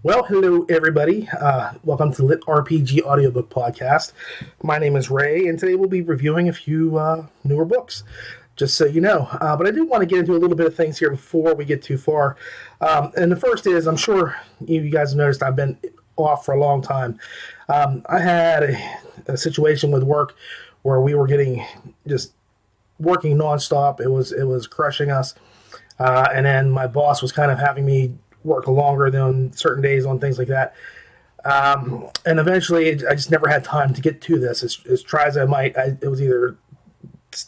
Well, hello everybody. Welcome to LitRPG Audiobook Podcast. My name is Ray, and today we'll be reviewing a few newer books, just so you know. But I do want to get into a little bit of things here before we get too far. And the first is, I'm sure you guys have noticed I've been off for a long time. I had a situation with work where we were getting just working nonstop. It was crushing us. And then my boss was kind of having me work longer than certain days on things like that. And eventually, I just never had time to get to this. As try as I might, it was either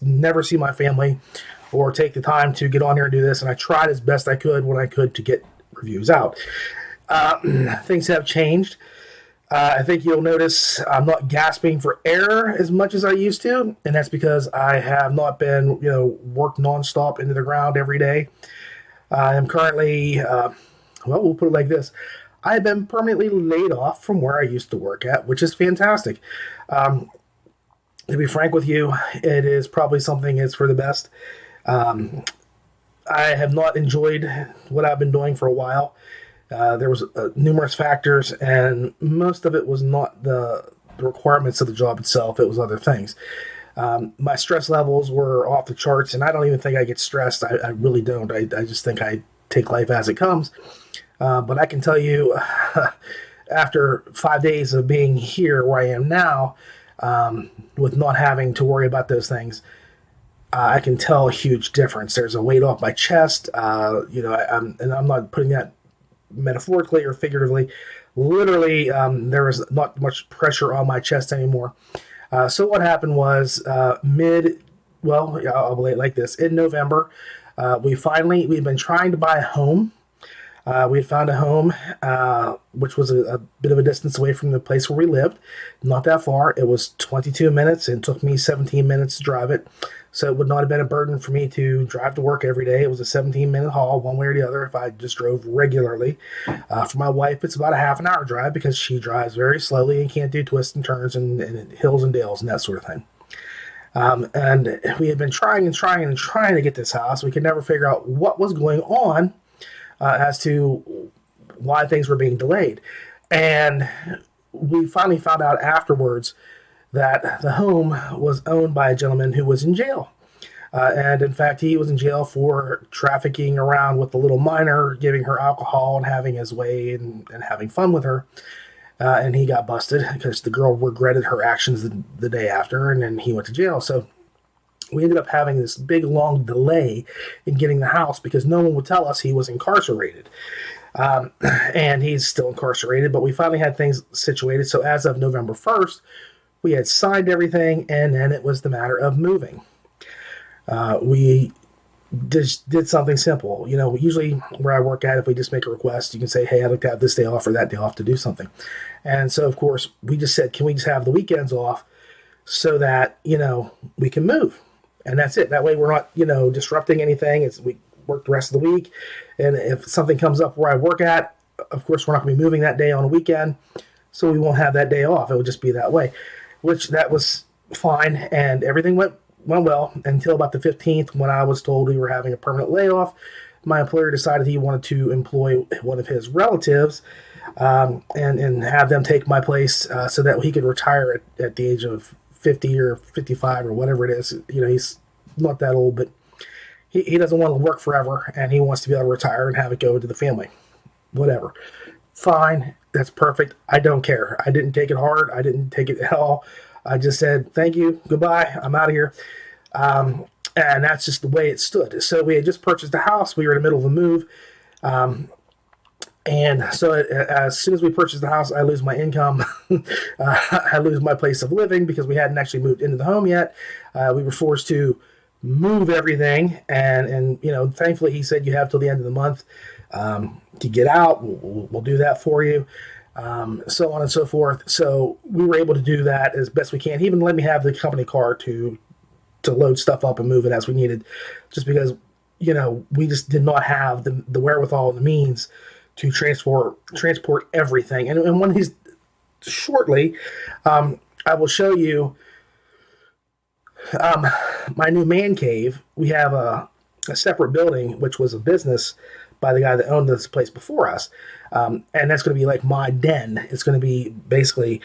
never see my family or take the time to get on here and do this. And I tried as best I could when I could to get reviews out. Things have changed. I think you'll notice I'm not gasping for air as much as I used to, and that's because I have not been, worked nonstop into the ground every day. I am currently, we'll put it like this. I have been permanently laid off from where I used to work at, which is fantastic. To be frank with you, it is probably something that's for the best. I have not enjoyed what I've been doing for a while. There was numerous factors, and most of it was not the requirements of the job itself. It was other things. My stress levels were off the charts, and I don't even think I get stressed. I really don't. I just think I take life as it comes. But I can tell you, after 5 days of being here where I am now, with not having to worry about those things, I can tell a huge difference. There's a weight off my chest. And I'm not putting that metaphorically or figuratively. Literally, there was not much pressure on my chest anymore. So what happened was I'll lay it like this. In November, we've been trying to buy a home. We had found a home, which was a bit of a distance away from the place where we lived. Not that far. It was 22 minutes and took me 17 minutes to drive it. So it would not have been a burden for me to drive to work every day. It was a 17-minute haul, one way or the other, if I just drove regularly. For my wife, it's about a half an hour drive because she drives very slowly and can't do twists and turns and hills and dales and that sort of thing. And we had been trying to get this house. We could never figure out what was going on as to why things were being delayed. And we finally found out afterwards that the home was owned by a gentleman who was in jail. And in fact, he was in jail for trafficking around with the little minor, giving her alcohol and having his way and having fun with her. And he got busted because the girl regretted her actions the day after, and then he went to jail. So we ended up having this big, long delay in getting the house because no one would tell us he was incarcerated. And he's still incarcerated, but we finally had things situated. So as of November 1st, we had signed everything, and then it was the matter of moving. We just did something simple. Usually where I work at, if we just make a request, you can say, hey, I'd like to have this day off or that day off to do something. And so, of course, we just said, can we just have the weekends off so that, we can move? And that's it. That way we're not, disrupting anything. We work the rest of the week. And if something comes up where I work at, of course, we're not going to be moving that day on a weekend. So we won't have that day off. It would just be that way, which that was fine. And everything went well until about the 15th when I was told we were having a permanent layoff. My employer decided he wanted to employ one of his relatives and have them take my place so that he could retire at the age of 50 or 55 or whatever it is. He's not that old, but he doesn't want to work forever, and he wants to be able to retire and have it go to the family. Whatever. Fine. That's perfect. I don't care. I didn't take it hard. I didn't take it at all. I just said, thank you. Goodbye. I'm out of here. And that's just the way it stood. So we had just purchased a house. We were in the middle of a move. And so as soon as we purchased the house, I lose my income. I lose my place of living because we hadn't actually moved into the home yet. We were forced to move everything. And thankfully he said you have till the end of the month to get out. We'll do that for you. So on and so forth. So we were able to do that as best we can. He even let me have the company car to load stuff up and move it as we needed, just because, we just did not have the wherewithal and the means to transport everything. And one of these shortly, I will show you my new man cave. We have a separate building, which was a business by the guy that owned this place before us. And that's going to be like my den. It's going to be basically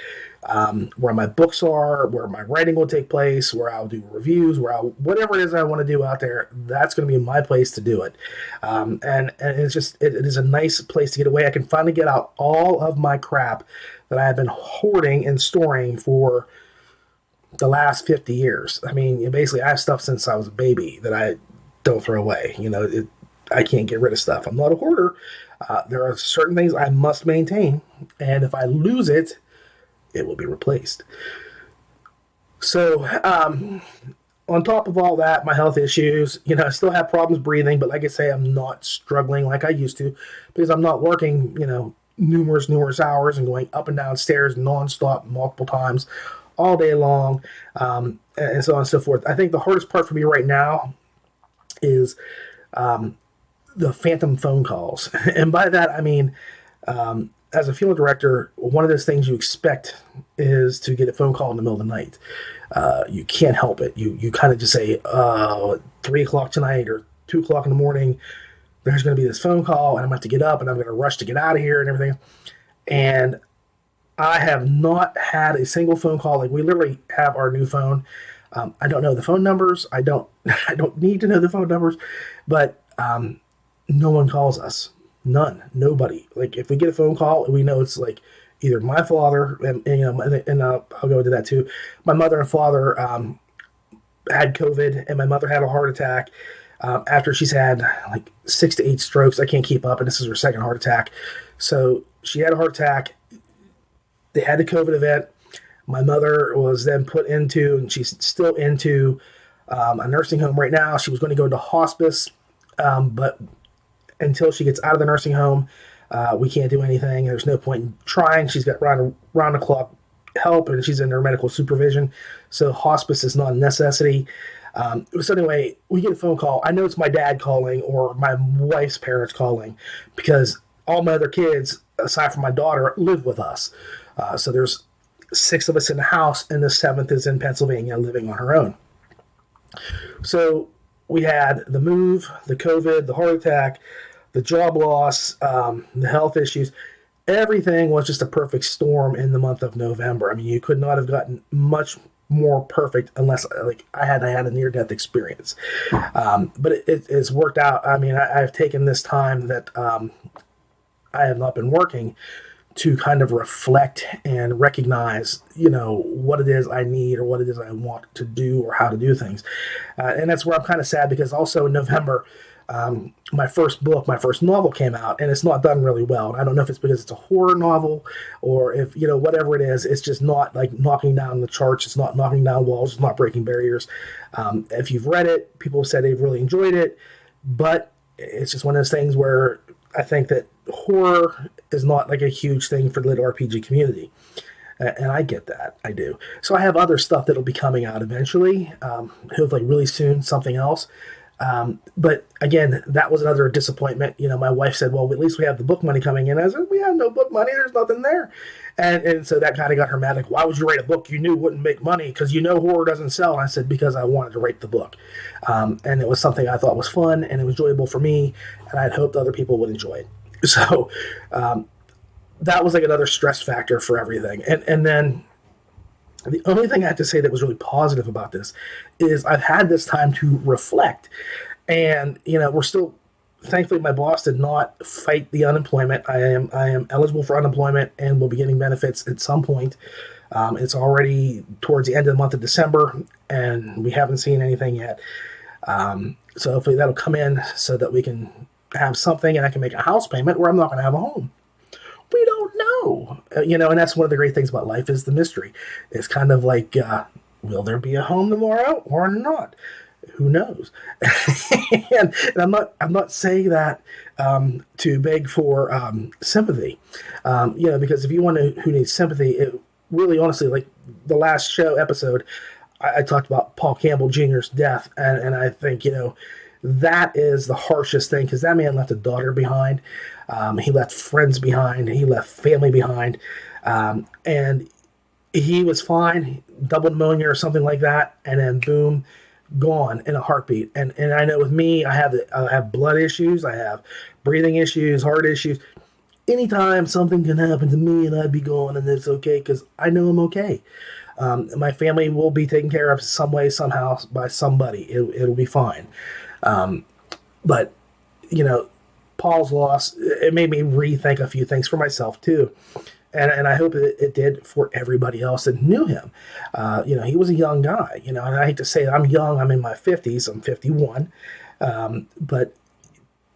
where my books are, where my writing will take place, where I'll do reviews, whatever it is I want to do out there, that's going to be my place to do it. And it's just, it is a nice place to get away. I can finally get out all of my crap that I have been hoarding and storing for the last 50 years. I mean, basically, I have stuff since I was a baby that I don't throw away. I can't get rid of stuff. I'm not a hoarder. There are certain things I must maintain, and if I lose it, it will be replaced. So, on top of all that, my health issues, I still have problems breathing, but like I say, I'm not struggling like I used to because I'm not working, numerous hours and going up and down stairs nonstop multiple times all day long, and so on and so forth. I think the hardest part for me right now is the phantom phone calls. And by that, I mean, as a funeral director, one of those things you expect is to get a phone call in the middle of the night. You can't help it. You kind of just say, 3 o'clock tonight or 2 o'clock in the morning, there's going to be this phone call and I'm going to have to get up and I'm going to rush to get out of here and everything. And I have not had a single phone call. Like, we literally have our new phone. I don't know the phone numbers. I don't need to know the phone numbers, but no one calls us. None. Nobody. Like, if we get a phone call, we know it's like either my father and I'll go into that too. My mother and father had COVID, and my mother had a heart attack after she's had like 6 to 8 strokes. I can't keep up, and this is her second heart attack. So she had a heart attack. They had the COVID event. My mother was then put into, and she's still into, a nursing home right now. She was going to go into hospice, but until she gets out of the nursing home, we can't do anything. There's no point in trying. She's got round-the-clock help, and she's under medical supervision, so hospice is not a necessity. So anyway, we get a phone call. I know it's my dad calling or my wife's parents calling because all my other kids, aside from my daughter, live with us. So there's 6 of us in the house, and the 7th is in Pennsylvania living on her own. So we had the move, the COVID, the heart attack, the job loss, the health issues. Everything was just a perfect storm in the month of November. I mean, you could not have gotten much more perfect unless I had a near-death experience. But it's worked out. I mean, I've taken this time that I have not been working to kind of reflect and recognize, what it is I need or what it is I want to do or how to do things. And that's where I'm kind of sad because also in November, my first novel came out, and it's not done really well. And I don't know if it's because it's a horror novel or if, whatever it is, it's just not like knocking down the charts. It's not knocking down walls. It's not breaking barriers. If you've read it, people have said they've really enjoyed it, but it's just one of those things where I think that horror is not like a huge thing for the LitRPG community. And I get that. I do. So I have other stuff that'll be coming out eventually, hopefully really soon, something else. But again, that was another disappointment. My wife said, well, at least we have the book money coming in. I said, we have no book money. There's nothing there. And so that kind of got her mad. Like, why would you write a book you knew wouldn't make money? Because horror doesn't sell. And I said, because I wanted to write the book. And it was something I thought was fun and it was enjoyable for me. And I'd hoped other people would enjoy it. So that was like another stress factor for everything. And then the only thing I have to say that was really positive about this is I've had this time to reflect. And, we're still, thankfully, my boss did not fight the unemployment. I am eligible for unemployment and will be getting benefits at some point. It's already towards the end of the month of December, and we haven't seen anything yet. So hopefully that'll come in so that we can have something and I can make a house payment where I'm not going to have a home. We don't know, and that's one of the great things about life is the mystery. It's kind of like, will there be a home tomorrow or not? Who knows? and I'm not saying that to beg for sympathy, because if you want to, who needs sympathy, it really honestly, like the last episode, I talked about Paul Campbell Jr.'s death, and I think that is the harshest thing because that man left a daughter behind. He left friends behind. He left family behind. And he was fine, double pneumonia or something like that. And then boom, gone in a heartbeat. And I know with me, I have blood issues, I have breathing issues, heart issues. Anytime something can happen to me and I'd be gone, and it's okay because I know I'm okay. My family will be taken care of some way, somehow, by somebody. It'll be fine. But, you know, Paul's loss, it made me rethink a few things for myself too. And I hope it did for everybody else that knew him. You know, he was a young guy, you know, and I hate to say it, I'm young, I'm in my 50s, I'm 51. But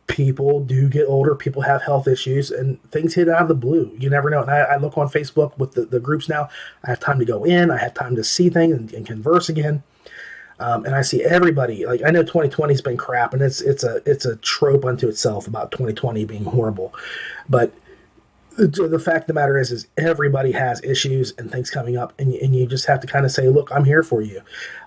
people do get older, people have health issues, and things hit out of the blue. You never know. And I look on Facebook with the groups now. I have time to go in, I have time to see things and converse again. And I see everybody, like, I know 2020 has been crap, and it's a trope unto itself about 2020 being horrible. But the fact of the matter is everybody has issues and things coming up, and you just have to kind of say, look, I'm here for you.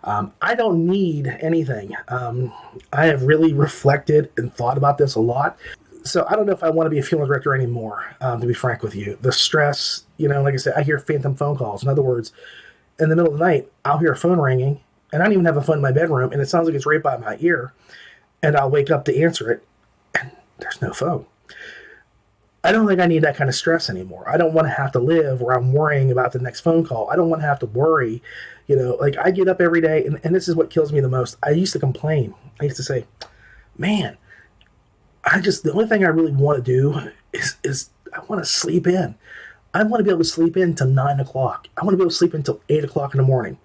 I don't need anything. I have really reflected and thought about this a lot. So I don't know if I want to be a funeral director anymore, to be frank with you. The stress, you know, like I said, I hear phantom phone calls. In other words, in the middle of the night, I'll hear a phone ringing, and I don't even have a phone in my bedroom, and it sounds like it's right by my ear, and I'll wake up to answer it, and there's no phone. I don't think I need that kind of stress anymore. I don't want to have to live where I'm worrying about the next phone call. I don't want to have to worry, you know, like I get up every day, and this is what kills me the most. I used to complain. I used to say, man, the only thing I really want to do is I want to sleep in. I want to be able to sleep in till 9 o'clock. I want to be able to sleep until 8 o'clock in the morning.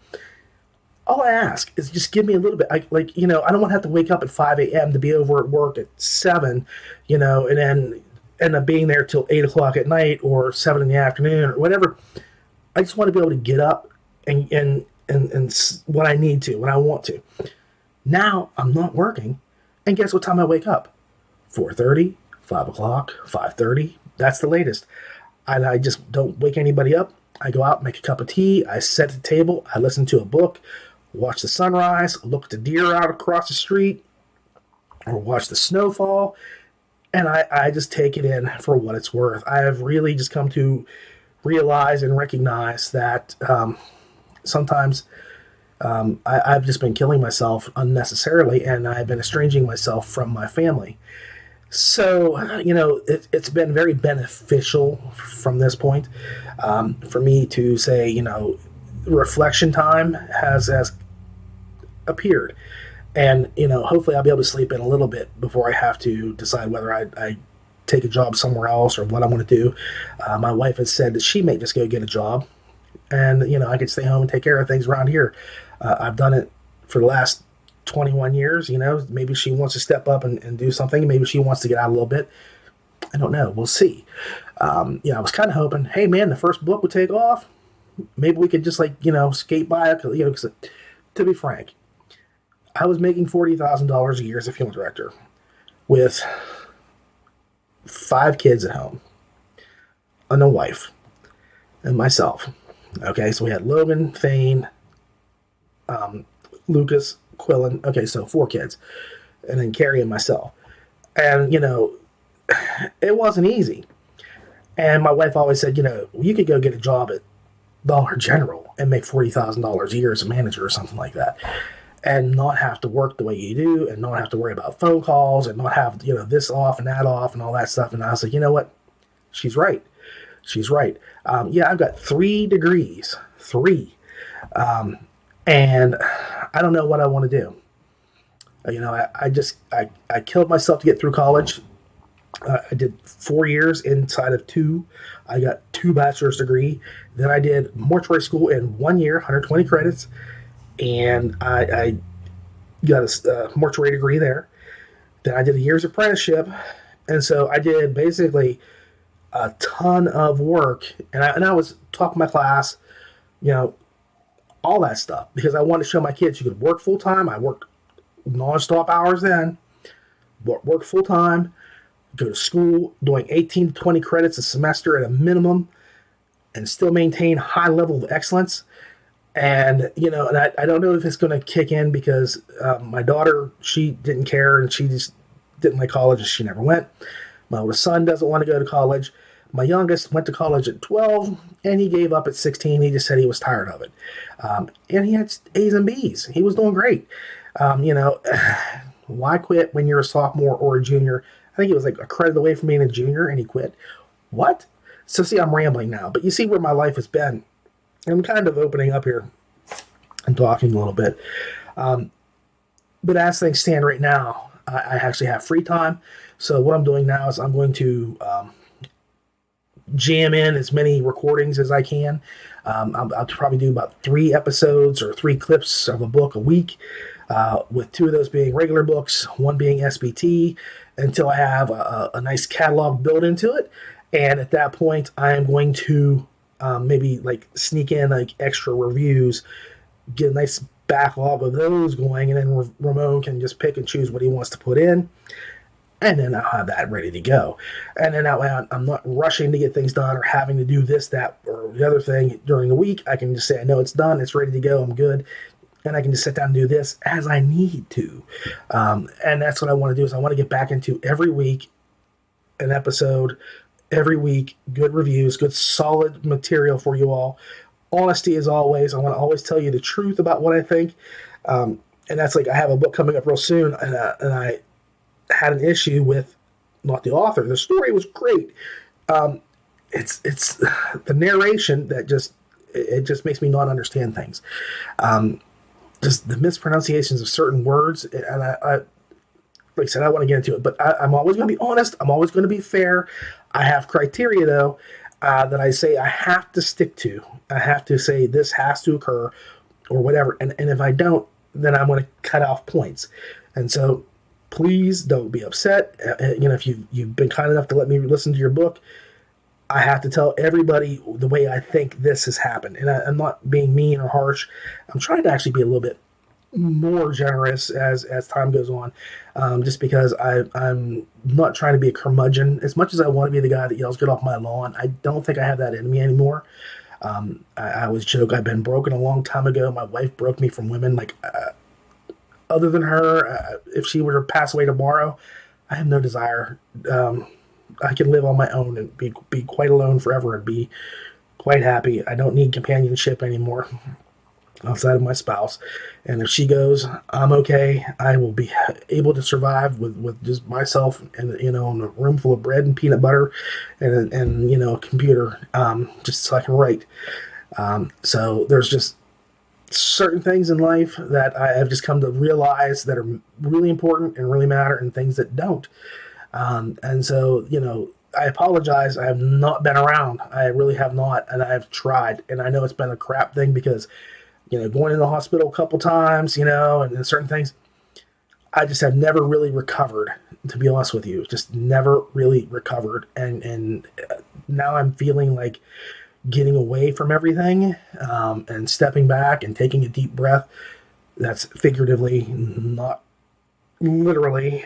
All I ask is just give me a little bit. I don't want to have to wake up at 5 a.m. to be over at work at 7, you know, and then end up being there till 8 o'clock at night or 7 in the afternoon or whatever. I just want to be able to get up and when I need to, when I want to. Now I'm not working, and guess what time I wake up? 4:30, 5 o'clock, 5:30. That's the latest. I just don't wake anybody up. I go out, make a cup of tea, I sit at the table, I listen to a book, watch the sunrise, look at the deer out across the street, or watch the snowfall, and I just take it in for what it's worth. I have really just come to realize and recognize that sometimes I've just been killing myself unnecessarily, and I've been estranging myself from my family. So, you know, it's been very beneficial from this point for me to say, you know, reflection time has appeared. And, you know, hopefully I'll be able to sleep in a little bit before I have to decide whether I take a job somewhere else or what I want to do. My wife has said that she may just go get a job, and, you know, I could stay home and take care of things around here. I've done it for the last 21 years, you know. Maybe she wants to step up and do something. Maybe she wants to get out a little bit. I don't know. We'll see. You know, I was kind of hoping, hey, man, the first book would take off. Maybe we could just, like, you know, skate by it. You know, 'cause, to be frank, I was making $40,000 a year as a funeral director with 5 kids at home and a wife and myself. Okay, so we had Logan, Thane, Lucas, Quillen. Okay, so 4 kids. And then Carrie and myself. And, you know, it wasn't easy. And my wife always said, you know, you could go get a job at Dollar General and make $40,000 a year as a manager or something like that, and not have to work the way you do, and not have to worry about phone calls, and not have, you know, this off and that off and all that stuff. And I was like, you know what? She's right. She's right. Yeah, I've got 3 degrees. 3. And I don't know what I want to do. You know, I killed myself to get through college. I did 4 years inside of 2. I got 2 bachelor's degree. Then I did mortuary school in 1 year, 120 credits. And I got a mortuary degree there. Then I did a year's apprenticeship. And so I did basically a ton of work. And I was top of my class, you know, all that stuff, because I wanted to show my kids you could work full time. I worked nonstop hours then, work full time, go to school, doing 18 to 20 credits a semester at a minimum, and still maintain high level of excellence. And, you know, and I don't know if it's going to kick in because my daughter, she didn't care, and she just didn't like college, and she never went. My oldest son doesn't want to go to college. My youngest went to college at 12, and he gave up at 16. He just said he was tired of it. And he had A's and B's. He was doing great. You know, why quit when you're a sophomore or a junior? I think it was like a credit away from being a junior, and he quit. What? So see, I'm rambling now, but you see where my life has been. I'm kind of opening up here and talking a little bit. But as things stand right now, I actually have free time. So what I'm doing now is I'm going to jam in as many recordings as I can. I'll probably do about 3 episodes or 3 clips of a book a week, with 2 of those being regular books, 1 being SBT, until I have a nice catalog built into it. And at that point, I am going to maybe like sneak in like extra reviews, get a nice backlog of those going, and then Ramon can just pick and choose what he wants to put in, and then I'll have that ready to go. And then that way I'm not rushing to get things done or having to do this, that, or the other thing during the week. I can just say, I know it's done, it's ready to go, I'm good, and I can just sit down and do this as I need to. And that's what I want to do, is I want to get back into every week an episode, every week, good reviews, good solid material for you all. Honesty as always. I want to always tell you the truth about what I think. And that's like, I have a book coming up real soon, and I had an issue with not the author. The story was great. It's the narration that just makes me not understand things. Just the mispronunciations of certain words, and I like I said, I want to get into it, but I'm always going to be honest. I'm always going to be fair. I have criteria though, that I say I have to stick to. I have to say this has to occur or whatever. And if I don't, then I'm going to cut off points. And so please don't be upset. If you've been kind enough to let me listen to your book, I have to tell everybody the way I think this has happened. And I'm not being mean or harsh. I'm trying to actually be a little bit more generous as time goes on, just because I'm not trying to be a curmudgeon. As much as I want to be the guy that yells, "Get off my lawn," I don't think I have that in me anymore. I always joke, I've been broken a long time ago. My wife broke me from women. Like, other than her, if she were to pass away tomorrow, I have no desire. I can live on my own and be quite alone forever and be quite happy. I don't need companionship anymore outside of my spouse. And if she goes, I'm okay. I will be able to survive with just myself and, in a room full of bread and peanut butter and a computer, just so I can write. So there's just certain things in life that I have just come to realize that are really important and really matter, and things that don't. And so, I apologize. I have not been around. I really have not. And I've tried. And I know it's been a crap thing because, going in the hospital a couple times, and certain things, I just have never really recovered, to be honest with you. Just never really recovered. And now I'm feeling like getting away from everything, and stepping back and taking a deep breath. That's figuratively, not literally,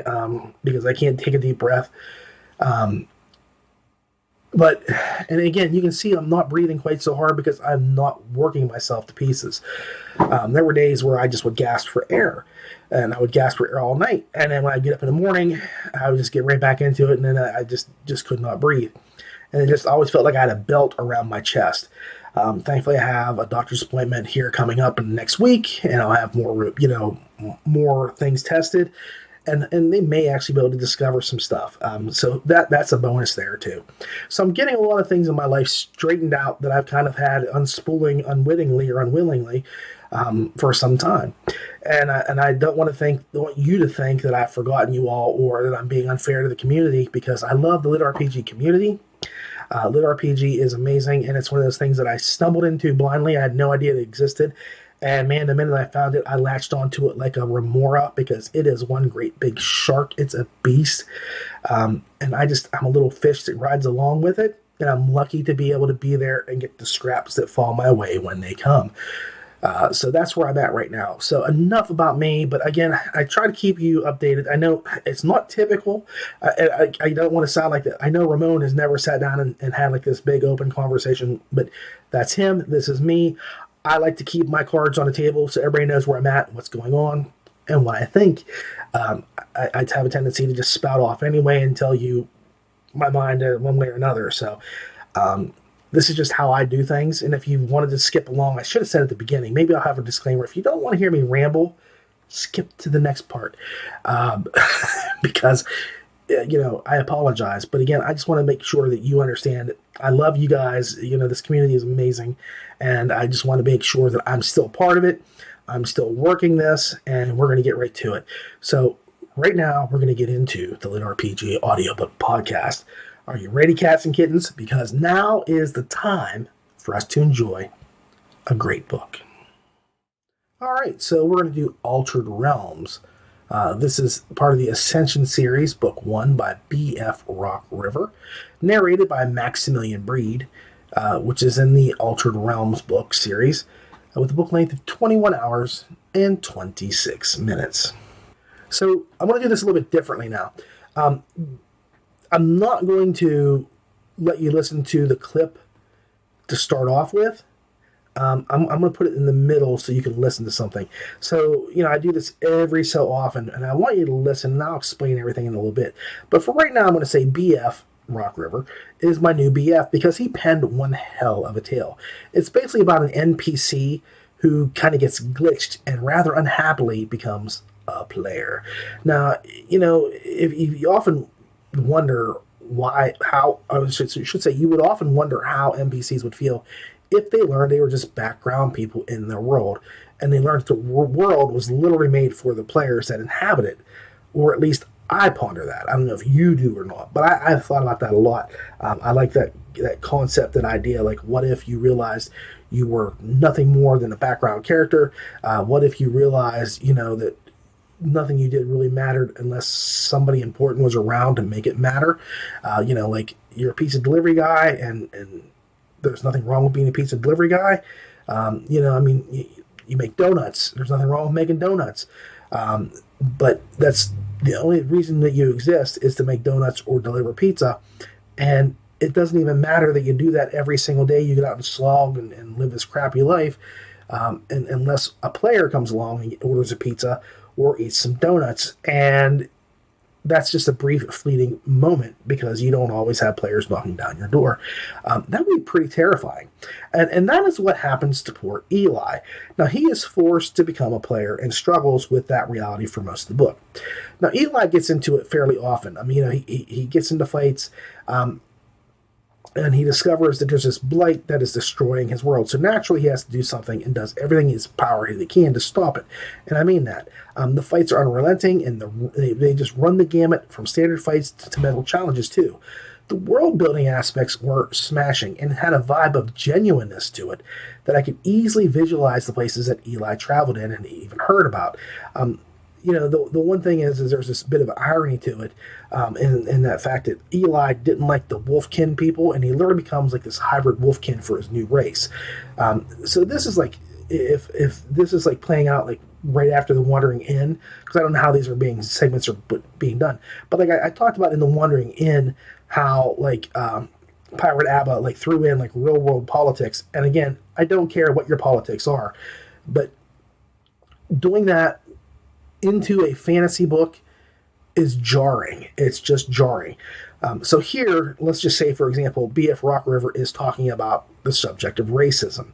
because I can't take a deep breath. And again, you can see I'm not breathing quite so hard because I'm not working myself to pieces. There were days where I just would gasp for air, and I would gasp for air all night. And then when I get up in the morning, I would just get right back into it, and then I just could not breathe. And it just always felt like I had a belt around my chest. Thankfully, I have a doctor's appointment here coming up in the next week, and I'll have more things tested. And they may actually be able to discover some stuff. So that's a bonus there too. So I'm getting a lot of things in my life straightened out that I've kind of had unspooling unwittingly or unwillingly for some time. And I don't want you to think that I've forgotten you all or that I'm being unfair to the community, because I love the LitRPG community. LitRPG is amazing, and it's one of those things that I stumbled into blindly. I had no idea it existed. And man, the minute I found it, I latched onto it like a remora, because it is one great big shark. It's a beast. And I'm a little fish that rides along with it. And I'm lucky to be able to be there and get the scraps that fall my way when they come. So that's where I'm at right now. So enough about me. But again, I try to keep you updated. I know it's not typical. I don't want to sound like that. I know Ramon has never sat down and had like this big open conversation, but that's him. This is me. I like to keep my cards on the table so everybody knows where I'm at, what's going on, and what I think. I have a tendency to just spout off anyway and tell you my mind one way or another. So this is just how I do things. And if you wanted to skip along, I should have said at the beginning, maybe I'll have a disclaimer. If you don't want to hear me ramble, skip to the next part, um, because I apologize. But again, I just want to make sure that you understand it. I love you guys. This community is amazing. And I just want to make sure that I'm still part of it. I'm still working this, and we're going to get right to it. So right now, we're going to get into the LitRPG Audiobook Podcast. Are you ready, cats and kittens? Because now is the time for us to enjoy a great book. All right, so we're going to do Altered Realms. This is part of the Ascension series, Book 1 by B.F. Rock River, narrated by Maximilian Breed, which is in the Altered Realms book series, with a book length of 21 hours and 26 minutes. So I'm going to do this a little bit differently now. I'm not going to let you listen to the clip to start off with. I'm going to put it in the middle so you can listen to something. So, I do this every so often, and I want you to listen, and I'll explain everything in a little bit. But for right now, I'm going to say BF, Rock River, is my new BF because he penned one hell of a tale. It's basically about an NPC who kind of gets glitched and rather unhappily becomes a player. Now, if you often wonder you would often wonder how NPCs would feel if they learned they were just background people in their world, and they learned the world was literally made for the players that inhabit it, or at least I ponder that. I don't know if you do or not, but I've thought about that a lot. I like that concept, that idea, like what if you realized you were nothing more than a background character? What if you realized, that nothing you did really mattered unless somebody important was around to make it matter? Like you're a pizza delivery guy, and there's nothing wrong with being a pizza delivery guy. You make donuts. There's nothing wrong with making donuts. But that's the only reason that you exist, is to make donuts or deliver pizza. And it doesn't even matter that you do that every single day. You get out and slog and live this crappy life. And unless a player comes along and orders a pizza or eats some donuts. And that's just a brief, fleeting moment because you don't always have players knocking down your door. That would be pretty terrifying. And that is what happens to poor Eli. Now, he is forced to become a player and struggles with that reality for most of the book. Now, Eli gets into it fairly often. He gets into fights, and he discovers that there's this blight that is destroying his world. So naturally, he has to do something and does everything in his power that he can to stop it. And I mean that. The fights are unrelenting, and they just run the gamut from standard fights to mental challenges, too. The world-building aspects were smashing and had a vibe of genuineness to it that I could easily visualize the places that Eli traveled in and even heard about. The one thing is there's this bit of irony to it, in that fact that Eli didn't like the Wolfkin people, and he literally becomes like this hybrid Wolfkin for his new race. So this is like, if this is like playing out like right after the Wandering Inn, because I don't know how these segments are being done, but like I talked about in the Wandering Inn, how like Pirate Abba like threw in like real world politics, and again, I don't care what your politics are, but doing that into a fantasy book is jarring. It's just jarring. So here, let's just say, for example, B.F. Rock River is talking about the subject of racism.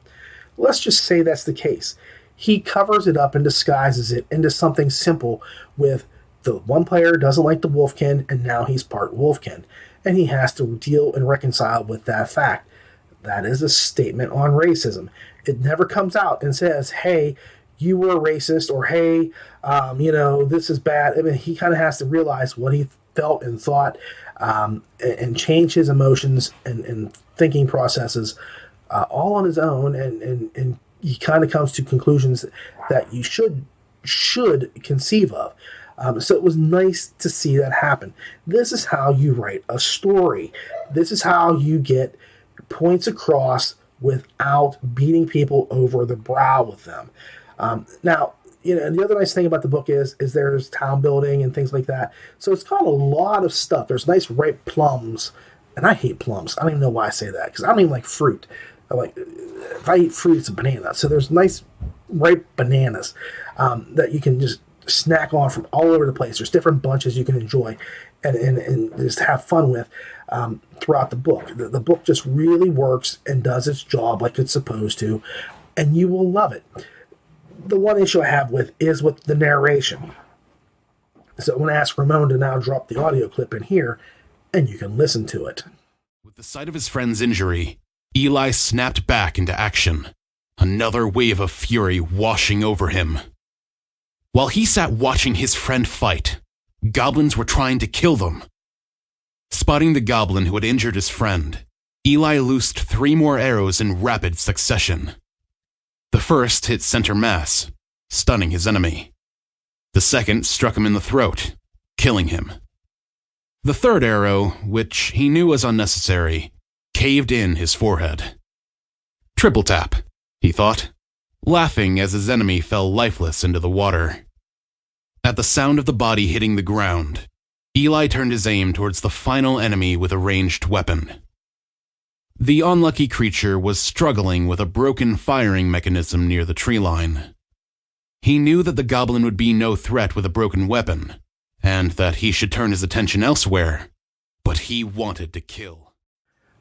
Let's just say that's the case. He covers it up and disguises it into something simple with the one player doesn't like the Wolfkin, and now he's part Wolfkin, and he has to deal and reconcile with that fact. That is a statement on racism. It never comes out and says, hey, you were a racist, or hey, this is bad. I mean, he kind of has to realize what he felt and thought, and change his emotions and thinking processes all on his own, and he kind of comes to conclusions that you should conceive of. So it was nice to see that happen. This is how you write a story. This is how you get points across without beating people over the brow with them. Now, and the other nice thing about the book is there's town building and things like that. So it's got a lot of stuff. There's nice ripe plums, and I hate plums. I don't even know why I say that, because I don't even like fruit. If I eat fruit, it's a banana. So there's nice ripe bananas that you can just snack on from all over the place. There's different bunches you can enjoy and just have fun with throughout the book. The book just really works and does its job like it's supposed to, and you will love it. The one issue I have is with the narration. So I'm going to ask Ramon to now drop the audio clip in here, and you can listen to it. With the sight of his friend's injury, Eli snapped back into action, another wave of fury washing over him. While he sat watching his friend fight, goblins were trying to kill them. Spotting the goblin who had injured his friend, Eli loosed 3 more arrows in rapid succession. The first hit center mass, stunning his enemy. The second struck him in the throat, killing him. The third arrow, which he knew was unnecessary, caved in his forehead. Triple tap, he thought, laughing as his enemy fell lifeless into the water. At the sound of the body hitting the ground, Eli turned his aim towards the final enemy with a ranged weapon. The unlucky creature was struggling with a broken firing mechanism near the tree line. He knew that the goblin would be no threat with a broken weapon, and that he should turn his attention elsewhere, but he wanted to kill.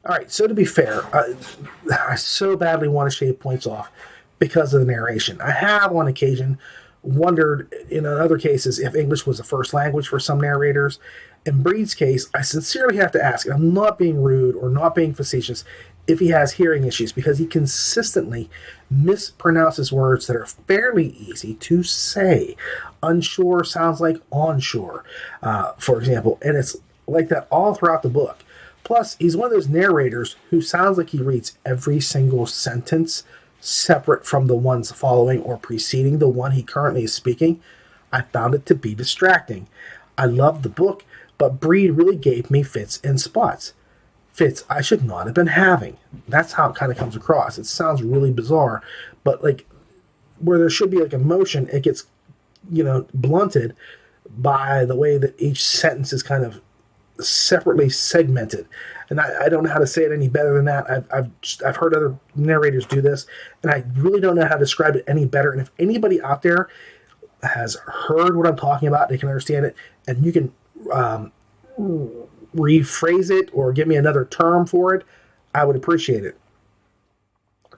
All right, so to be fair, I so badly want to shave points off because of the narration. I have on occasion wondered in other cases if English was a first language for some narrators. In Breed's case, I sincerely have to ask, and I'm not being rude or not being facetious, if he has hearing issues, because he consistently mispronounces words that are fairly easy to say. Unsure sounds like onshore, for example, and it's like that all throughout the book. Plus, he's one of those narrators who sounds like he reads every single sentence separate from the ones following or preceding the one he currently is speaking. I found it to be distracting. I loved the book, but Breed really gave me fits and spots. Fits I should not have been having. That's how it kind of comes across. It sounds really bizarre, but like where there should be like emotion, it gets, blunted by the way that each sentence is kind of separately segmented. And I don't know how to say it any better than that. I've heard other narrators do this, and I really don't know how to describe it any better. And if anybody out there has heard what I'm talking about, they can understand it, and you can rephrase it or give me another term for it, I would appreciate it.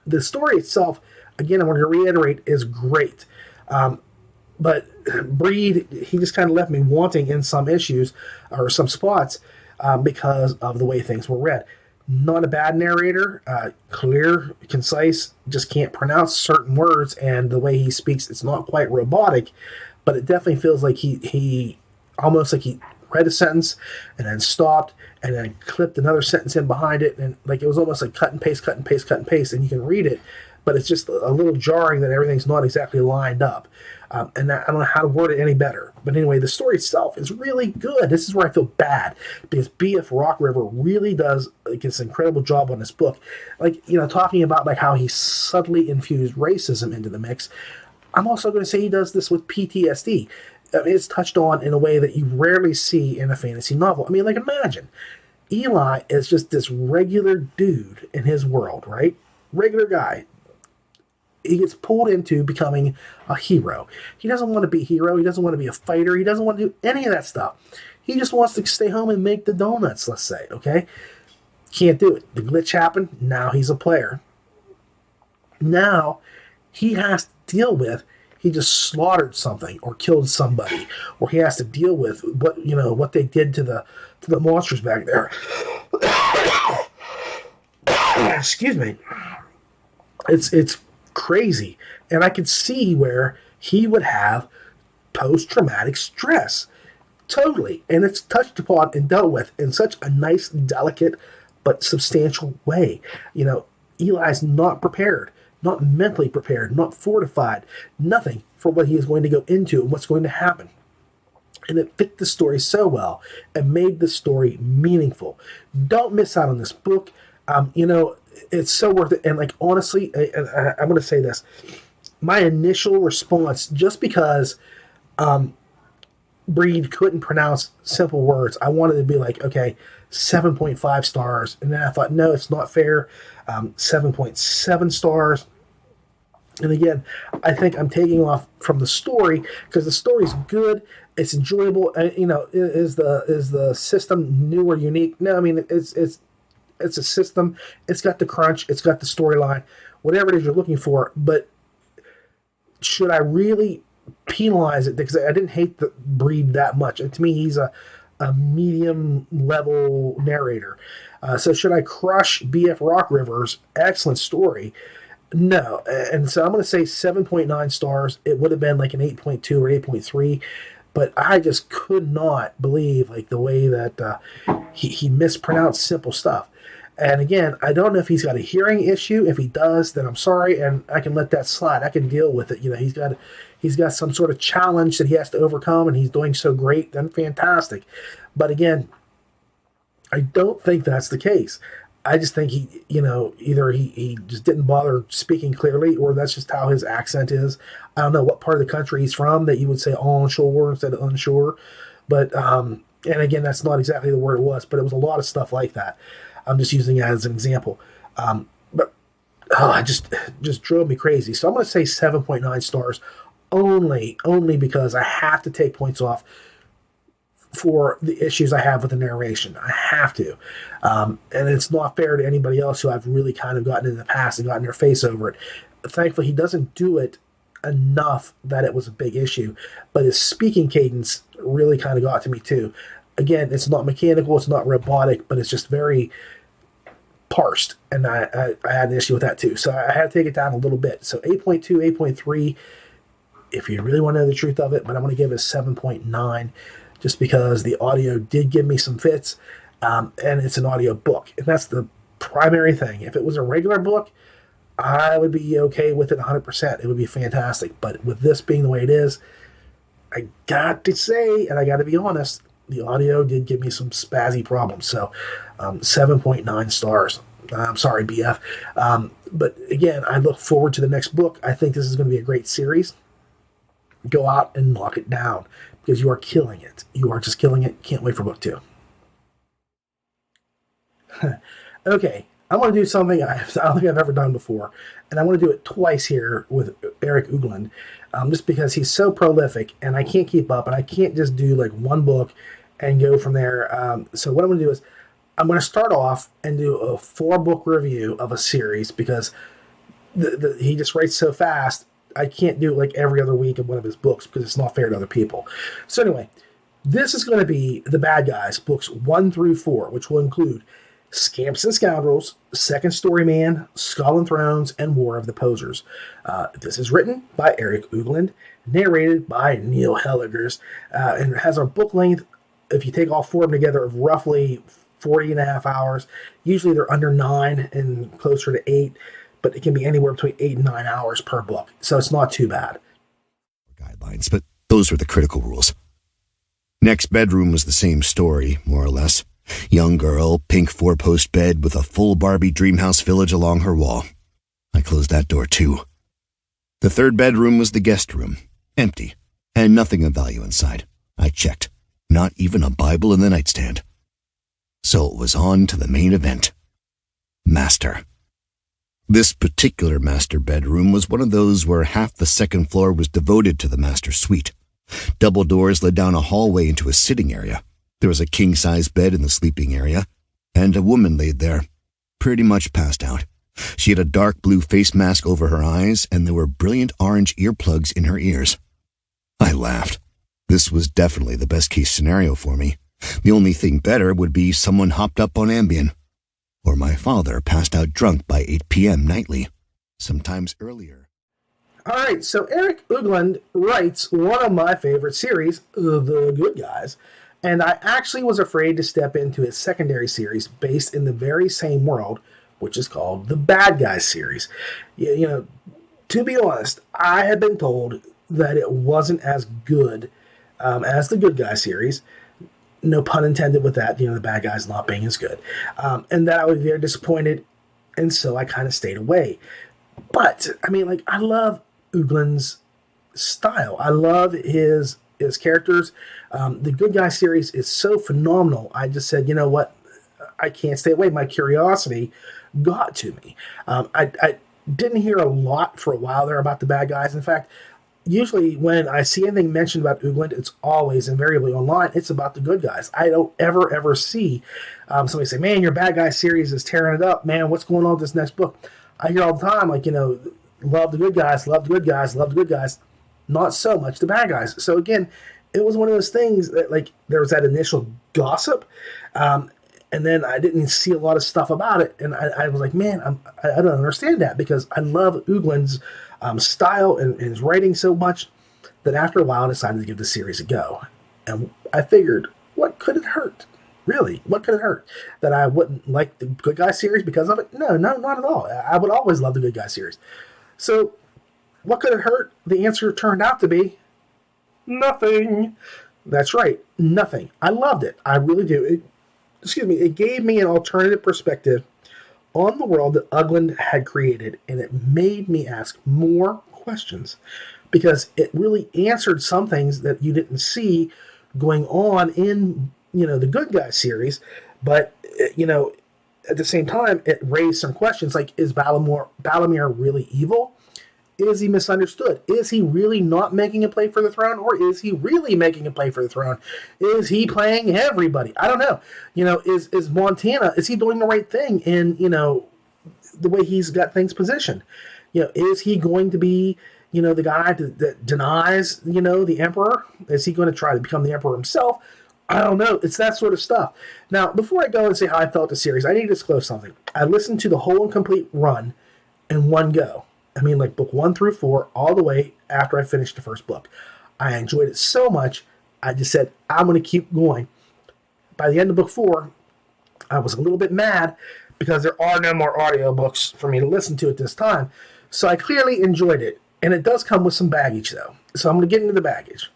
The story itself, again, I want to reiterate, is great. But Breed, he just kind of left me wanting in some issues or some spots because of the way things were read. Not a bad narrator, clear, concise, just can't pronounce certain words, and the way he speaks, it's not quite robotic, but it definitely feels like he almost like he read a sentence and then stopped and then clipped another sentence in behind it, and like it was almost like cut and paste, and you can read it, but it's just a little jarring that everything's not exactly lined up. And I don't know how to word it any better. But anyway, the story itself is really good. This is where I feel bad, because B.F. Rock River really does this incredible job on this book. Talking about like how he subtly infused racism into the mix. I'm also going to say he does this with PTSD. It's touched on in a way that you rarely see in a fantasy novel. Imagine. Eli is just this regular dude in his world, right? Regular guy. He gets pulled into becoming a hero. He doesn't want to be a hero. He doesn't want to be a fighter. He doesn't want to do any of that stuff. He just wants to stay home and make the donuts, let's say, okay? Can't do it. The glitch happened. Now he's a player. Now he has to deal with, he just slaughtered something or killed somebody, or he has to deal with what they did to the monsters back there. Excuse me. It's crazy, and I could see where he would have post-traumatic stress, totally, and it's touched upon and dealt with in such a nice, delicate, but substantial way. Eli's not prepared, not mentally prepared, not fortified, nothing for what he is going to go into and what's going to happen. And it fit the story so well and made the story meaningful. Don't miss out on this book. It's so worth it. And honestly, I'm going to say this. My initial response, just because Breed couldn't pronounce simple words, I wanted to be like, okay, 7.5 stars. And then I thought, no, it's not fair. 7.7 stars. And again, I think I'm taking off from the story because the story's good. It's enjoyable. Is the system new or unique? No, it's a system. It's got the crunch. It's got the storyline. Whatever it is you're looking for. But should I really penalize it? Because I didn't hate the breed that much. And to me, he's a medium level narrator. So should I crush BF Rock River's excellent story? No. And so I'm going to say 7.9 stars. It would have been like an 8.2 or 8.3, but I just could not believe like the way that he mispronounced simple stuff. And again, I don't know if he's got a hearing issue. If he does, then I'm sorry, and I can let that slide. I can deal with it. He's got some sort of challenge that he has to overcome, and he's doing so great. Then fantastic. But again, I don't think that's the case. I just think either he just didn't bother speaking clearly, or that's just how his accent is. I don't know what part of the country he's from that you would say onshore instead of unsure. But and again, that's not exactly the word it was, but it was a lot of stuff like that. I'm just using it as an example. But it just drove me crazy. So I'm going to say 7.9 stars only because I have to take points off for the issues I have with the narration. I have to. And it's not fair to anybody else who I've really kind of gotten in the past and gotten their face over it. Thankfully, he doesn't do it enough that it was a big issue. But his speaking cadence really kind of got to me too. Again, it's not mechanical, it's not robotic, but it's just very parsed. And I had an issue with that too. So I had to take it down a little bit. So 8.2, 8.3, if you really want to know the truth of it, but I'm going to give it a 7.9 just because the audio did give me some fits. And it's an audio book. And that's the primary thing. If it was a regular book, I would be okay with it 100%. It would be fantastic. But with this being the way it is, I got to say, and I got to be honest, the audio did give me some spazzy problems. So 7.9 stars. I'm sorry, BF. But again, I look forward to the next book. I think this is going to be a great series. Go out and knock it down because you are killing it. You are just killing it. Can't wait for book 2. Okay, I want to do something I don't think I've ever done before, and I want to do it twice here with Eric Ugland, just because he's so prolific, and I can't keep up, and I can't just do like one book and go from there. So what I'm going to do is I'm going to start off and do a 4-book review of a series because he just writes so fast. I can't do it like every other week of one of his books because it's not fair to other people. So anyway, this is going to be The Bad Guys, books 1 through 4, which will include Scamps and Scoundrels, Second Story Man, Skull and Thrones, and War of the Posers. This is written by Eric Ugland, narrated by Neil Helligers, and has a book length, if you take all 4 of them together, of roughly 40 and a half hours. Usually they're under 9 and closer to 8, but it can be anywhere between 8 and 9 hours per book, so it's not too bad. Guidelines, but those were the critical rules. Next bedroom was the same story, more or less. Young girl, pink 4-post bed with a full Barbie Dreamhouse Village along her wall. I closed that door too. The third bedroom was the guest room, empty, and nothing of value inside. I checked. Not even a Bible in the nightstand. So it was on to the main event. Master. This particular master bedroom was one of those where half the second floor was devoted to the master suite. Double doors led down a hallway into a sitting area. There was a king-size bed in the sleeping area, and a woman laid there, pretty much passed out. She had a dark blue face mask over her eyes, and there were brilliant orange earplugs in her ears. I laughed. This was definitely the best-case scenario for me. The only thing better would be someone hopped up on Ambien, or my father passed out drunk by 8 p.m. nightly, sometimes earlier. All right, so Eric Ugland writes one of my favorite series, The Good Guys, and I actually was afraid to step into his secondary series based in the very same world, which is called the Bad Guys series. You know, to be honest, I had been told that it wasn't as good as the Good Guys series. No pun intended with that, the Bad Guys not being as good. And that I was very disappointed, and so I kind of stayed away. But, I love Ugland's style. I love his characters. The Good Guy series is so phenomenal. I just said, you know what? I can't stay away. My curiosity got to me. I didn't hear a lot for a while there about the Bad Guys. In fact, usually when I see anything mentioned about Ugland, it's always invariably online. It's about the Good Guys. I don't ever see somebody say, man, your Bad Guy series is tearing it up. Man, what's going on with this next book? I hear all the time, love the good guys, love the good guys, love the good guys, not so much the bad guys. So again, it was one of those things that, like, there was that initial gossip, and then I didn't see a lot of stuff about it, and I was like, man, I don't understand that, because I love Uglin's style and his writing so much that after a while I decided to give the series a go. And I figured, what could it hurt? Really, what could it hurt? That I wouldn't like the Good Guy series because of it? No, not at all. I would always love the Good Guy series. So, what could it hurt? The answer turned out to be nothing. That's right, nothing. I loved it. I really do. It gave me an alternative perspective on the world that Uglin had created, and it made me ask more questions, because it really answered some things that you didn't see going on in, the Good Guy series. But, at the same time, it raised some questions like, is Valamir really evil? Is he misunderstood? Is he really not making a play for the throne, or is he really making a play for the throne? Is he playing everybody? I don't know. Is Montana, is he doing the right thing in, the way he's got things positioned? Is he going to be, the guy that denies, the emperor? Is he going to try to become the emperor himself? I don't know. It's that sort of stuff. Now, before I go and say how I felt the series, I need to disclose something. I listened to the whole and complete run in one go. I mean, like book 1 through 4, all the way after I finished the first book. I enjoyed it so much, I just said, I'm going to keep going. By the end of book 4, I was a little bit mad because there are no more audiobooks for me to listen to at this time. So I clearly enjoyed it. And it does come with some baggage, though. So I'm going to get into the baggage.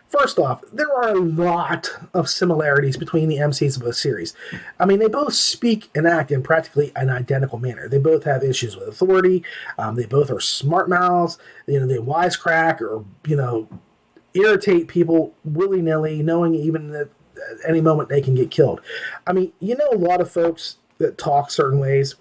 First off, there are a lot of similarities between the MCs of both series. I mean, they both speak and act in practically an identical manner. They both have issues with authority. They both are smart mouths. They wisecrack or, irritate people willy-nilly, knowing even that at any moment they can get killed. I mean, a lot of folks that talk certain ways,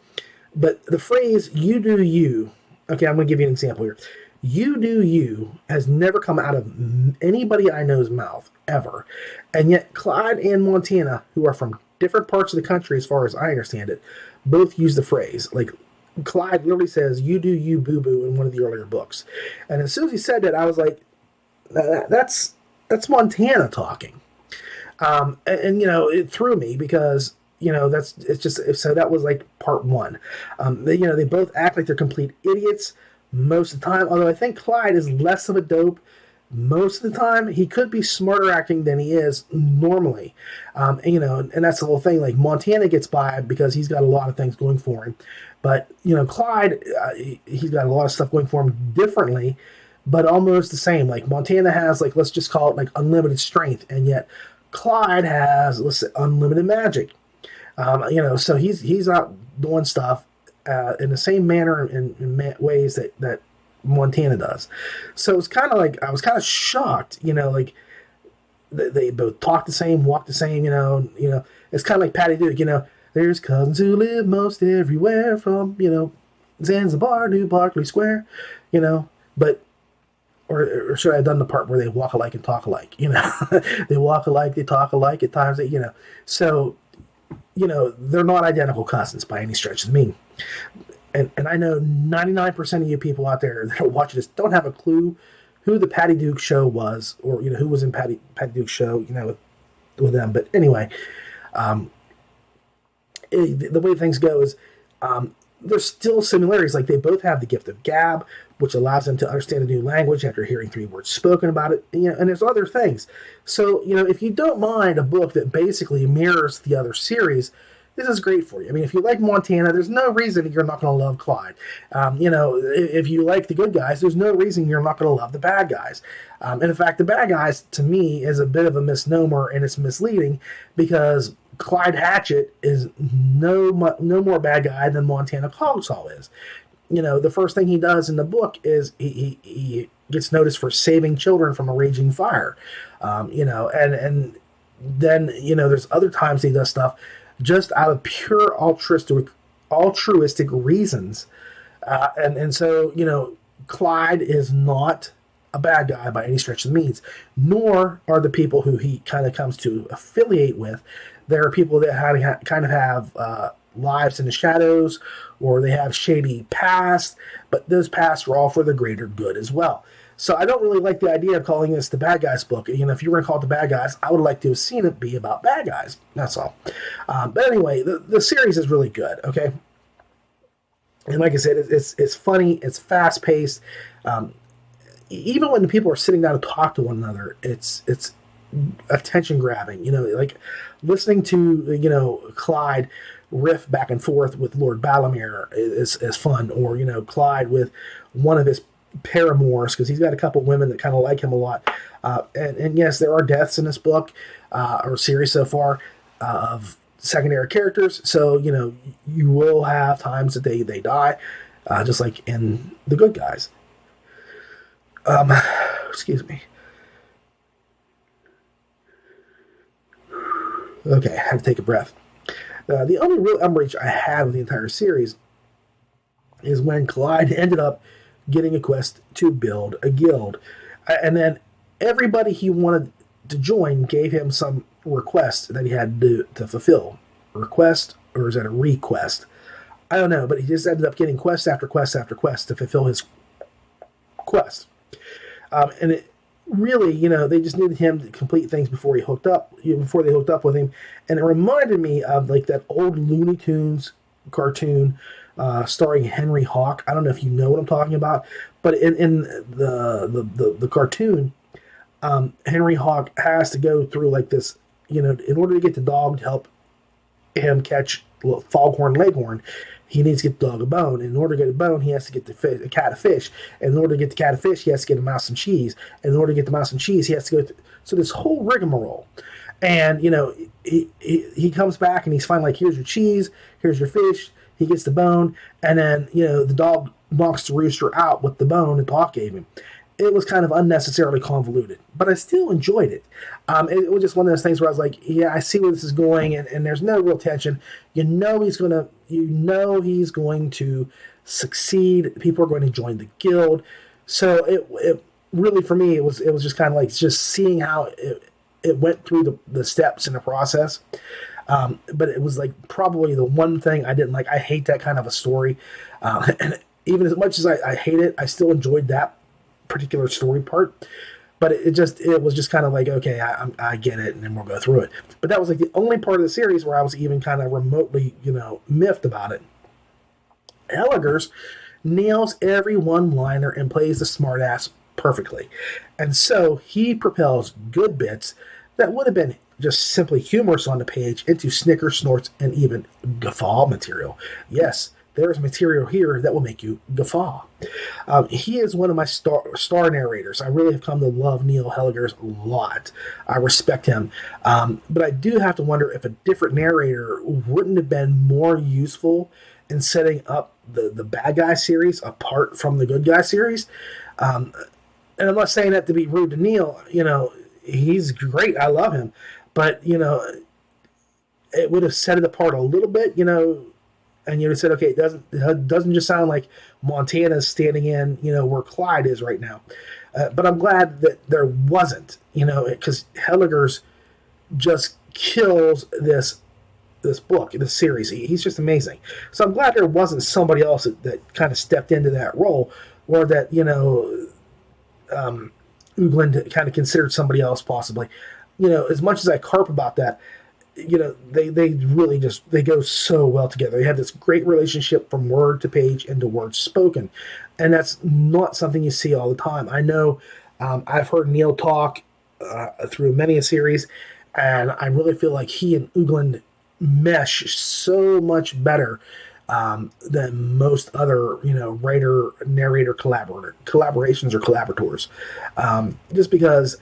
but the phrase, you do you, okay, I'm going to give you an example here. You do you has never come out of anybody I know's mouth, ever. And yet Clyde and Montana, who are from different parts of the country as far as I understand it, both use the phrase. Like, Clyde literally says, you do you, boo-boo, in one of the earlier books. And as soon as he said that, I was like, that's Montana talking. And it threw me because, so that was like part 1. They both act like they're complete idiots most of the time, although I think Clyde is less of a dope most of the time. He could be smarter acting than he is normally. And that's the whole thing. Like, Montana gets by because he's got a lot of things going for him. But, Clyde, he's got a lot of stuff going for him differently, but almost the same. Like, Montana has, like, let's just call it, like, unlimited strength, and yet Clyde has, let's say, unlimited magic. So he's out doing stuff in the same manner in ways that Montana does. So it's kind of like, I was kind of shocked, like they both talk the same, walk the same, it's kind of like Patty Duke, there's cousins who live most everywhere from, Zanzibar to Berkeley Square, but, or should I have done the part where they walk alike and talk alike, they walk alike, they talk alike at times, so, they're not identical cousins by any stretch of the mean. And I know 99% of you people out there that are watching this don't have a clue who the Patty Duke show was, or, who was in Patty Duke's show, with them. But anyway, the way things go is, there's still similarities. Like, they both have the gift of gab, which allows them to understand a new language after hearing 3 words spoken about it. And there's other things. So, if you don't mind a book that basically mirrors the other series, this is great for you. I mean, if you like Montana, there's no reason you're not going to love Clyde. If you like the good guys, there's no reason you're not going to love the bad guys. And in fact, the bad guys, to me, is a bit of a misnomer, and it's misleading, because Clyde Hatchet is no more bad guy than Montana Cogsall is. The first thing he does in the book is he gets noticed for saving children from a raging fire. And then, there's other times he does stuff just out of pure altruistic reasons. And so, Clyde is not a bad guy by any stretch of the means, nor are the people who he kind of comes to affiliate with. There are people that kind of have lives in the shadows, or they have shady past, but those pasts were all for the greater good as well. So I don't really like the idea of calling this the bad guys book. If you were going to call it the bad guys, I would like to have seen it be about bad guys. That's all. But anyway, the series is really good, okay? And like I said, it's funny, it's fast-paced. Even when the people are sitting down to talk to one another, it's attention grabbing. Like listening to Clyde riff back and forth with Lord Balamir is fun, or Clyde with one of his paramours, because he's got a couple women that kind of like him a lot. And yes, there are deaths in this book or series so far of secondary characters, so you will have times that they die, just like in The Good Guys. Excuse me. Okay, I had to take a breath. The only real umbrage I had with the entire series is when Clyde ended up getting a quest to build a guild. And then everybody he wanted to join gave him some request that he had to fulfill. Request, or is that a request? I don't know, but he just ended up getting quest after quest after quest to fulfill his quest. And it really, they just needed him to complete things before they hooked up with him. And it reminded me of like that old Looney Tunes cartoon starring Henry Hawk. I don't know if you know what I'm talking about, but in the cartoon, Henry Hawk has to go through like this, in order to get the dog to help him catch foghorn leghorn, he needs to get the dog a bone. And in order to get a bone, he has to get the cat a fish. And in order to get the cat a fish, he has to get a mouse and cheese. And in order to get the mouse and cheese, he has to go through. So this whole rigmarole. And, he comes back and he's finally like, here's your cheese, here's your fish. He gets the bone. And then, the dog knocks the rooster out with the bone and Hawk gave him. It was kind of unnecessarily convoluted, but I still enjoyed it. It was just one of those things where I was like, yeah, I see where this is going, and there's no real tension. He's going to succeed. People are going to join the guild. So it really, for me, it was just kind of like just seeing how it went through the steps in the process. But it was like probably the one thing I didn't like. I hate that kind of a story. And even as much as I hate it, I still enjoyed that particular story part. But it was just kind of like, okay, I get it, and then we'll go through it. But that was like the only part of the series where I was even kind of remotely, miffed about it. Helliger's nails every one-liner and plays the smartass perfectly. And so he propels good bits that would have been just simply humorous on the page into snicker, snorts, and even guffaw material. Yes, there's material here that will make you guffaw. He is one of my star narrators. I really have come to love Neil Helliger's a lot. I respect him. But I do have to wonder if a different narrator wouldn't have been more useful in setting up the bad guy series apart from the good guy series. And I'm not saying that to be rude to Neil. He's great. I love him. But, it would have set it apart a little bit, and you said, okay, it doesn't just sound like Montana's standing in, where Clyde is right now. But I'm glad that there wasn't, because Helliger's just kills this book, this series. He's just amazing. So I'm glad there wasn't somebody else that kind of stepped into that role, or that, Ugland kind of considered somebody else possibly. As much as I carp about that, they really they go so well together. They have this great relationship from word to page and to words spoken. And that's not something you see all the time. I know I've heard Neil talk through many a series, and I really feel like he and Ugland mesh so much better than most other, writer, narrator, collaborations or collaborators. Just because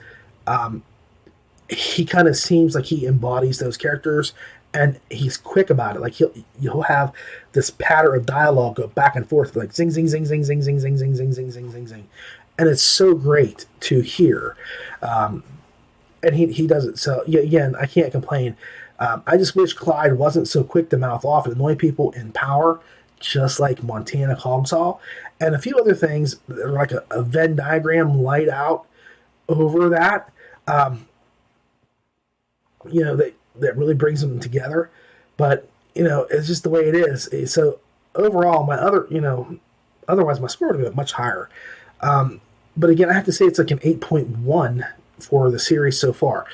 he kind of seems like he embodies those characters, and he's quick about it. Like you'll have this pattern of dialogue go back and forth, like zing, zing, zing, zing, zing, zing, zing, zing, zing, zing, zing, zing, zing. And it's so great to hear. And he does it. So again, I can't complain. I just wish Clyde wasn't so quick to mouth off and annoy people in power, just like Montana Cogsaw. And a few other things that are like a Venn diagram laid out over that. That really brings them together. But it's just the way it is. So overall, otherwise my score would have been much higher. But again, I have to say it's like an 8.1 for the series so far.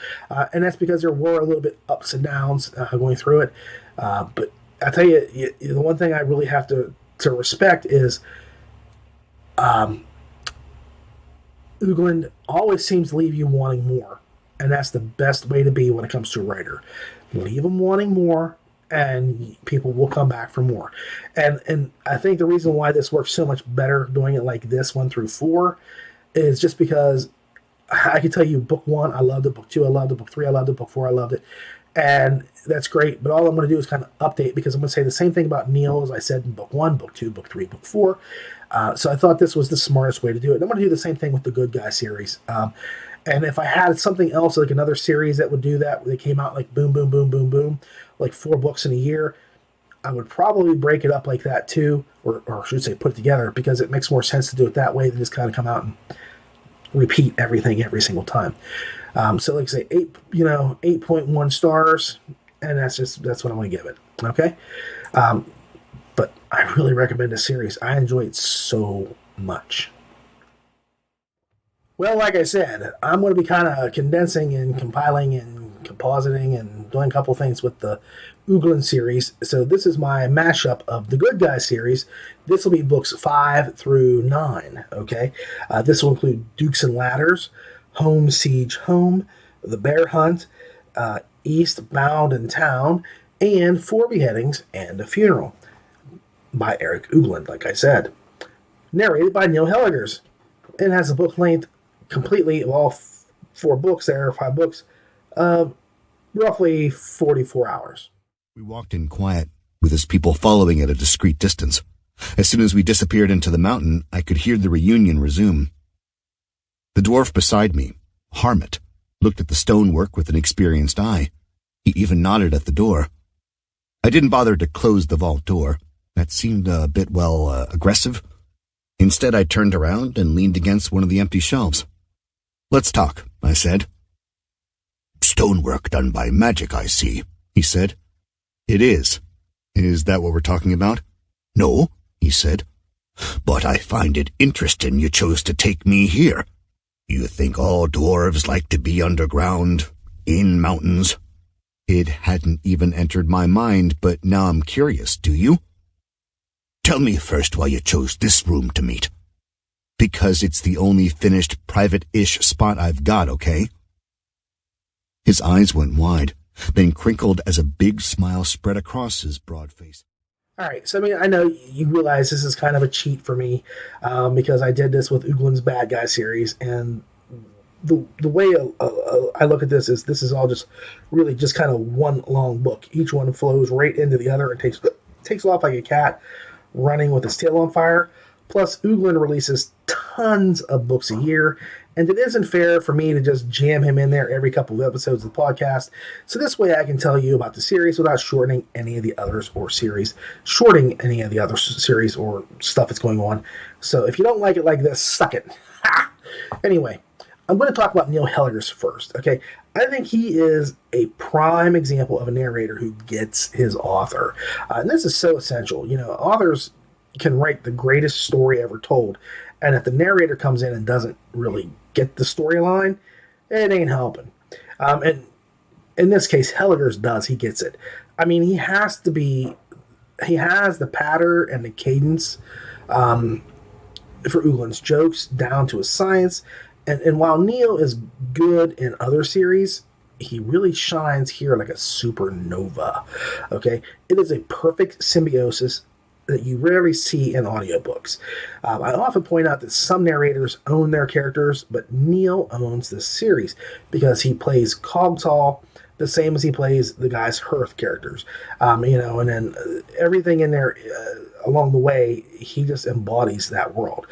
And that's because there were a little bit ups and downs going through it. But I tell you, the one thing I really have to respect is Ugland always seems to leave you wanting more. And that's the best way to be when it comes to a writer. Leave them wanting more, and people will come back for more. And I think the reason why this works so much better doing it like this 1 through 4 is just because I can tell you book 1, I loved it, book 2, I loved it, book 3, I loved it, book 4, I loved it. And that's great, but all I'm going to do is kind of update, because I'm going to say the same thing about Neil as I said in book 1, book 2, book 3, book 4. So I thought this was the smartest way to do it. And I'm going to do the same thing with the Good Guy series. And if I had something else, like another series that would do that, they came out like boom, boom, boom, boom, boom, like 4 books in a year, I would probably break it up like that too, or I should say put it together, because it makes more sense to do it that way than just kind of come out and repeat everything every single time. So like I say, 8.1 stars, and that's what I'm going to give it. Okay. But I really recommend this series. I enjoy it so much. Well, like I said, I'm going to be kind of condensing and compiling and compositing and doing a couple things with the Ugland series. So this is my mashup of the Good Guy series. This will be books 5 through 9, okay? This will include Dukes and Ladders, Home Siege Home, The Bear Hunt, Eastbound in Town, and 4 Beheadings and a Funeral by Eric Ugland, like I said. Narrated by Neil Helligers. It has a book length completely of all 4 books there, 5 books, roughly 44 hours. We walked in quiet, with his people following at a discreet distance. As soon as we disappeared into the mountain, I could hear the reunion resume. The dwarf beside me, Harmit, looked at the stonework with an experienced eye. He even nodded at the door. I didn't bother to close the vault door. That seemed a bit, aggressive. Instead, I turned around and leaned against one of the empty shelves. "Let's talk," I said. "Stonework done by magic, I see," he said. "It is. Is that what we're talking about?" "No," he said. "But I find it interesting you chose to take me here. You think all dwarves like to be underground, in mountains?" It hadn't even entered my mind, but now I'm curious, do you? "Tell me first why you chose this room to meet." "Because it's the only finished private-ish spot I've got, okay?" His eyes went wide, then crinkled as a big smile spread across his broad face. All right, so I know you realize this is kind of a cheat for me, because I did this with Ugland's Bad Guy series, and the way I look at this is all just really just kind of one long book. Each one flows right into the other and takes off like a cat running with its tail on fire. Plus, Ugland releases tons of books a year, and it isn't fair for me to just jam him in there every couple of episodes of the podcast. So this way I can tell you about the series without shorting any of the others or stuff that's going on. So if you don't like it like this, suck it. Anyway, I'm going to talk about Neil Helligers first, okay? I think he is a prime example of a narrator who gets his author. And this is so essential. Authors can write the greatest story ever told, and if the narrator comes in and doesn't really get the storyline, it ain't helping. And in this case, Helligers does. He gets it. He has the patter and the cadence for Ugland's jokes down to a science. And while Neil is good in other series, he really shines here like a supernova. Okay? It is a perfect symbiosis that you rarely see in audiobooks. I often point out that some narrators own their characters, but Neil owns this series because he plays Cogtal the same as he plays the guy's Hearth characters. And then everything in there along the way, he just embodies that world.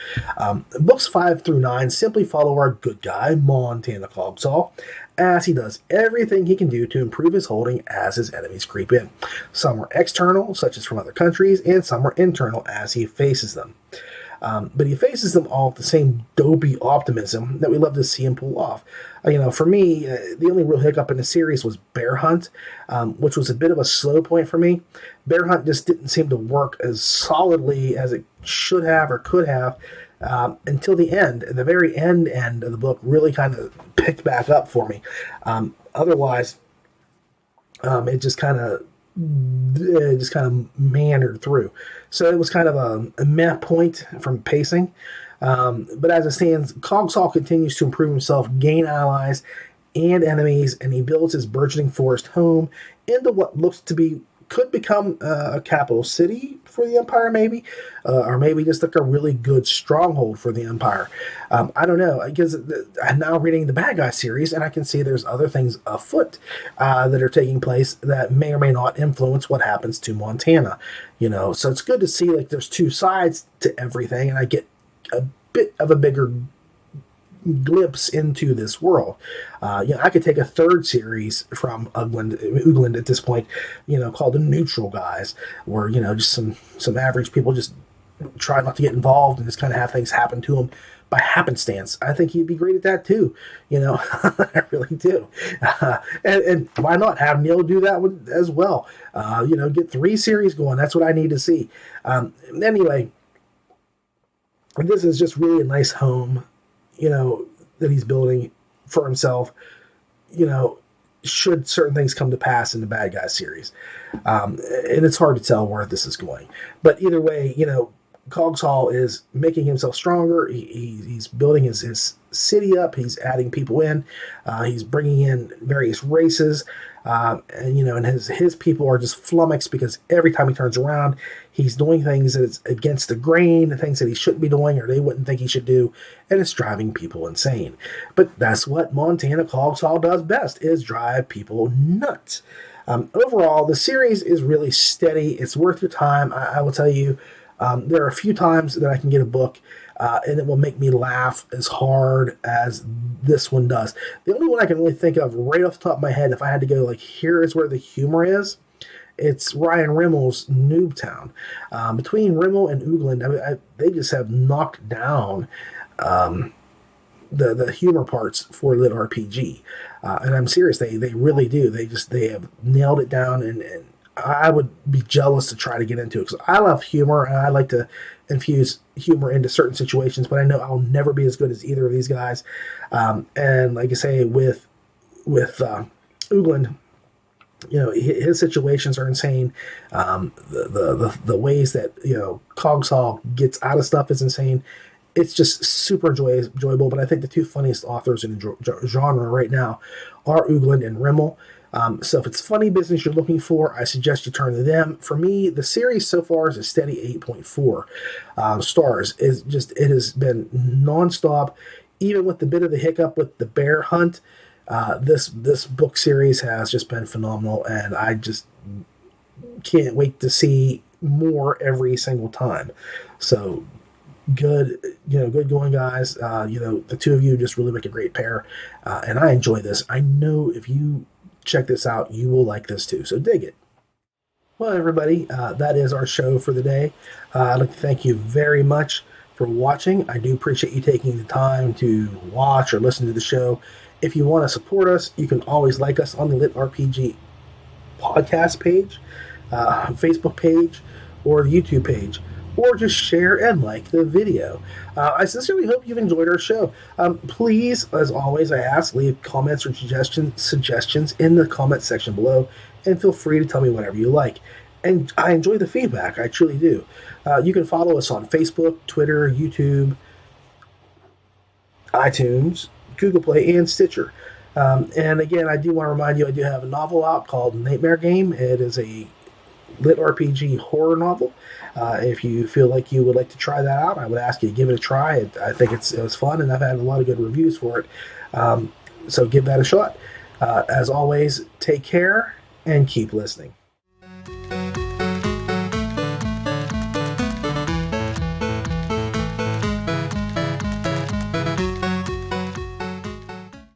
Books 5 through 9 simply follow our good guy, Montana Cogtal, as he does everything he can do to improve his holding as his enemies creep in. Some are external, such as from other countries, and some are internal as he faces them. But he faces them all with the same dopey optimism that we love to see him pull off. For me, the only real hiccup in the series was Bear Hunt, which was a bit of a slow point for me. Bear Hunt just didn't seem to work as solidly as it should have or could have until the end. The very end of the book really kind of picked back up for me. Otherwise, it just kind of meandered through. So it was kind of a meh point from pacing. But as it stands, Cogsall continues to improve himself, gain allies and enemies, and he builds his burgeoning forest home into what could become a capital city for the Empire, maybe, or maybe just like a really good stronghold for the Empire. I don't know, because I'm now reading the Bad Guy series, and I can see there's other things afoot that are taking place that may or may not influence what happens to Montana. So it's good to see like there's two sides to everything, and I get a bit of a bigger glimpse into this world. I could take a third series from Ugland at this point, called The Neutral Guys, where, just some average people just try not to get involved and just kind of have things happen to them by happenstance. I think he'd be great at that too. I really do. And why not have Neil do that one as well? Get 3 series going. That's what I need to see. Anyway, this is just really a nice home, that he's building for himself, should certain things come to pass in the Bad Guy series. And it's hard to tell where this is going. But either way, Cogsall is making himself stronger. He's building his city up. He's adding people in. He's bringing in various races. And his people are just flummoxed because every time he turns around, he's doing things that's against the grain, things that he shouldn't be doing or they wouldn't think he should do, and it's driving people insane. But that's what Montana Cogsall does best, is drive people nuts. Overall, the series is really steady. It's worth your time. I will tell you, there are a few times that I can get a book and it will make me laugh as hard as this one does. The only one I can really think of right off the top of my head, if I had to go like, here is where the humor is, it's Ryan Rimmel's Noobtown. Between Rimmel and Ugland, they just have knocked down the humor parts for LitRPG. And I'm serious, they really do. They have nailed it down, and I would be jealous to try to get into it, because I love humor and I like to infuse humor into certain situations, but I know I'll never be as good as either of these guys. And like I say, with Ugland, his situations are insane. The ways that Cogsall gets out of stuff is insane. It's just super enjoyable. But I think the two funniest authors in the genre right now are Ugland and Rimmel. So if it's funny business you're looking for, I suggest you turn to them. For me, the series so far is a steady 8.4 stars. It has been nonstop, even with the bit of the hiccup with the Bear Hunt. This book series has just been phenomenal, and I just can't wait to see more every single time. So good going, guys. The two of you just really make a great pair, and I enjoy this. I know if you check this out, you will like this too, so dig it. Well, everybody, that is our show for the day. I'd like to thank you very much for watching. I do appreciate you taking the time to watch or listen to the show. If you want to support us, you can always like us on the LitRPG Podcast page, Facebook page, or YouTube page, or just share and like the video. I sincerely hope you've enjoyed our show. Please, as always, I ask, leave comments or suggestions in the comment section below, and feel free to tell me whatever you like. And I enjoy the feedback, I truly do. You can follow us on Facebook, Twitter, YouTube, iTunes, Google Play, and Stitcher. And again, I do want to remind you, I do have a novel out called Nightmare Game. It is a LitRPG horror novel. If you feel like you would like to try that out, I would ask you to give it a try. I think it was fun, and I've had a lot of good reviews for it. So give that a shot. As always, take care and keep listening.